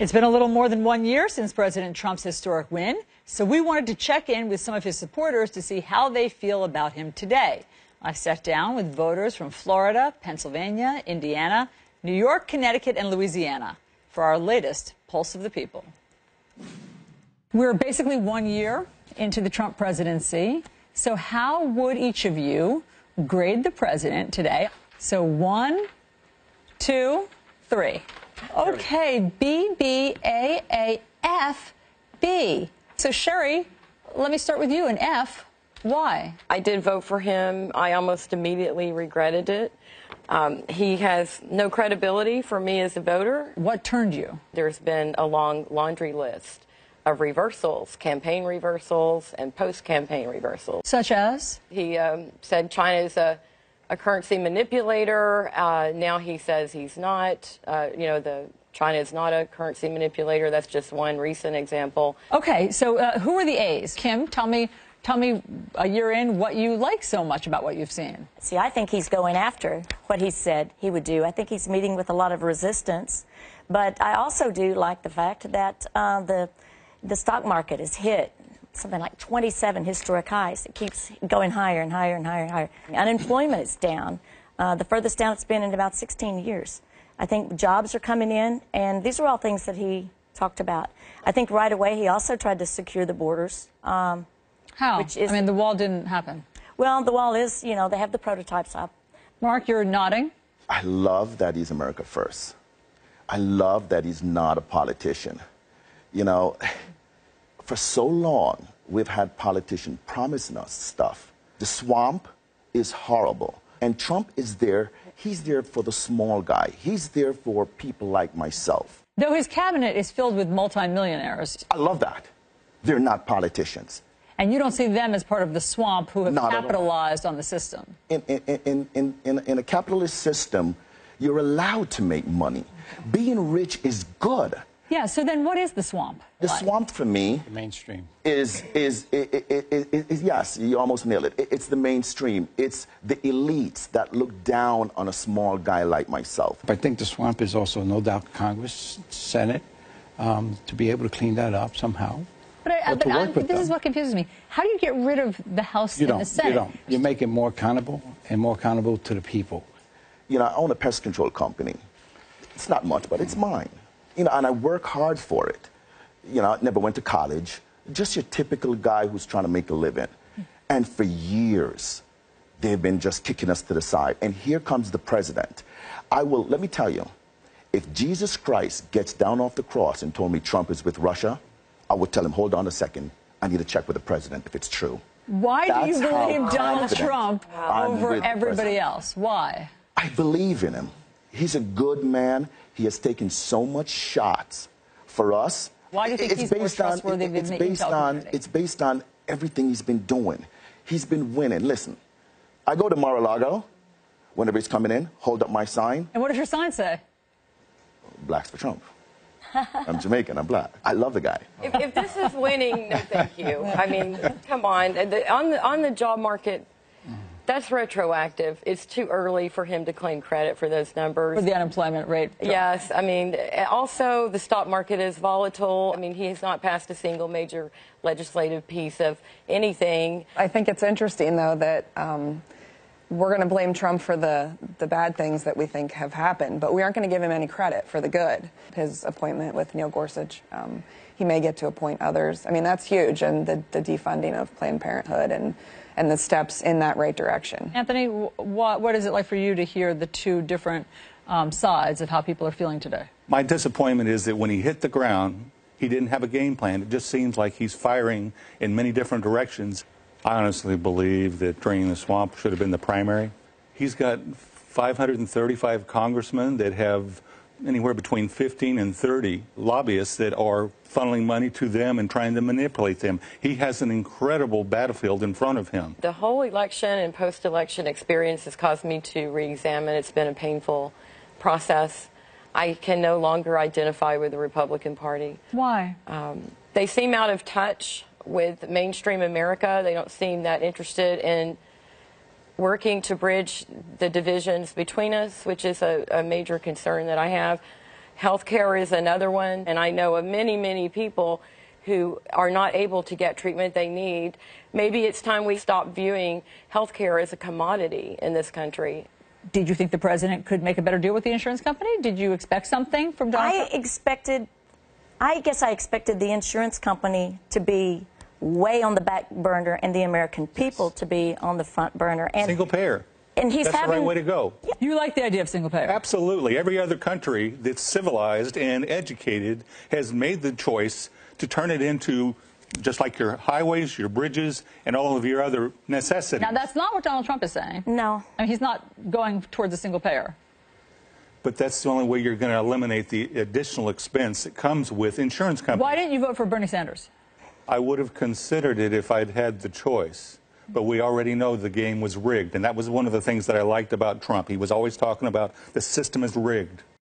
It's been a little more than 1 year since President Trump's historic win, so we wanted to check in with some of his supporters to see how they feel about him today. I sat down with voters from Florida, Pennsylvania, Indiana, New York, Connecticut, and Louisiana for our latest Pulse of the People. We're basically 1 year into the Trump presidency, so how would each of you grade the president today? So 1, 2, 3. Okay, B, B, A, A, F, B. So Sherry, let me start with you. An F. Why? I did vote for him. I almost immediately regretted it. He has no credibility for me as a voter. What turned you? There's been a long laundry list of reversals, campaign reversals and post-campaign reversals. Such as? He said China is a currency manipulator. Now he says he's not. China is not a currency manipulator. That's just one recent example. Okay, so who are the A's? Kim, tell me a year in what you like so much about what you've seen. See, I think he's going after what he said he would do. I think he's meeting with a lot of resistance. But I also do like the fact that the stock market has hit something like 27 historic highs. It keeps going higher and higher and higher and higher. Unemployment is down, the furthest down it's been in about 16 years. I think jobs are coming in, and these are all things that he talked about. I think right away he also tried to secure the borders. How? I mean, the wall didn't happen. Well, the wall is, they have the prototypes up. Mark, you're nodding. I love that he's America first. I love that he's not a politician. For so long, we've had politicians promising us stuff. The swamp is horrible. And Trump is there. He's there for the small guy. He's there for people like myself. Though his cabinet is filled with multimillionaires. I love that. They're not politicians. And you don't see them as part of the swamp who have capitalized on the system. In a capitalist system, you're allowed to make money. Being rich is good. Yeah, so then what is the swamp? The swamp for me the mainstream is yes, you almost nailed it. It's the mainstream. It's the elites that look down on a small guy like myself. I think the swamp is also no doubt Congress, Senate, to be able to clean that up somehow. But this is what confuses me. How do you get rid of the House and the Senate? You don't. You make it more accountable and more accountable to the people. I own a pest control company. It's not much, but it's mine. And I work hard for it. I never went to college. Just your typical guy who's trying to make a living. And for years, they've been just kicking us to the side. And here comes the president. Let me tell you, if Jesus Christ gets down off the cross and told me Trump is with Russia, I would tell him, hold on a second, I need to check with the president if it's true. Why do you believe Donald Trump over everybody else? Why? I believe in him. He's a good man. He has taken so much shots for us. Why do you think he's more trustworthy than the intel community? It's based on everything he's been doing. He's been winning. Listen, I go to Mar-a-Lago whenever he's coming in, hold up my sign. And what does your sign say? Blacks for Trump. I'm Jamaican. I'm black. I love the guy. If this is winning, no thank you. I mean, come on. On the job market, that's retroactive. It's too early for him to claim credit for those numbers. For the unemployment rate. Yes. I mean, also the stock market is volatile. I mean, he has not passed a single major legislative piece of anything. I think it's interesting, though, that we're going to blame Trump for the bad things that we think have happened, but we aren't going to give him any credit for the good. His appointment with Neil Gorsuch, he may get to appoint others. I mean, that's huge, and the defunding of Planned Parenthood and the steps in that right direction. Anthony, what is it like for you to hear the two different sides of how people are feeling today? My disappointment is that when he hit the ground, he didn't have a game plan. It just seems like he's firing in many different directions. I honestly believe that draining the swamp should have been the primary. He's got 535 congressmen that have anywhere between 15 and 30 lobbyists that are funneling money to them and trying to manipulate them. He has an incredible battlefield in front of him. The whole election and post-election experience has caused me to re-examine. It's been a painful process. I can no longer identify with the Republican Party. Why? They seem out of touch with mainstream America. They don't seem that interested in working to bridge the divisions between us, which is a major concern that I have. Healthcare is another one, and I know of many, many people who are not able to get treatment they need. Maybe it's time we stop viewing healthcare as a commodity in this country. Did you think the president could make a better deal with the insurance company? Did you expect something from Donald Trump? I guess I expected the insurance company to be way on the back burner and the American people to be on the front burner. And Single payer. And he's That's having, the right way to go. You like the idea of single payer? Absolutely. Every other country that's civilized and educated has made the choice to turn it into just like your highways, your bridges, and all of your other necessities. Now, that's not what Donald Trump is saying. No. I mean, he's not going towards a single payer. But that's the only way you're going to eliminate the additional expense that comes with insurance companies. Why didn't you vote for Bernie Sanders? I would have considered it if I'd had the choice. But we already know the game was rigged. And that was one of the things that I liked about Trump. He was always talking about the system is rigged.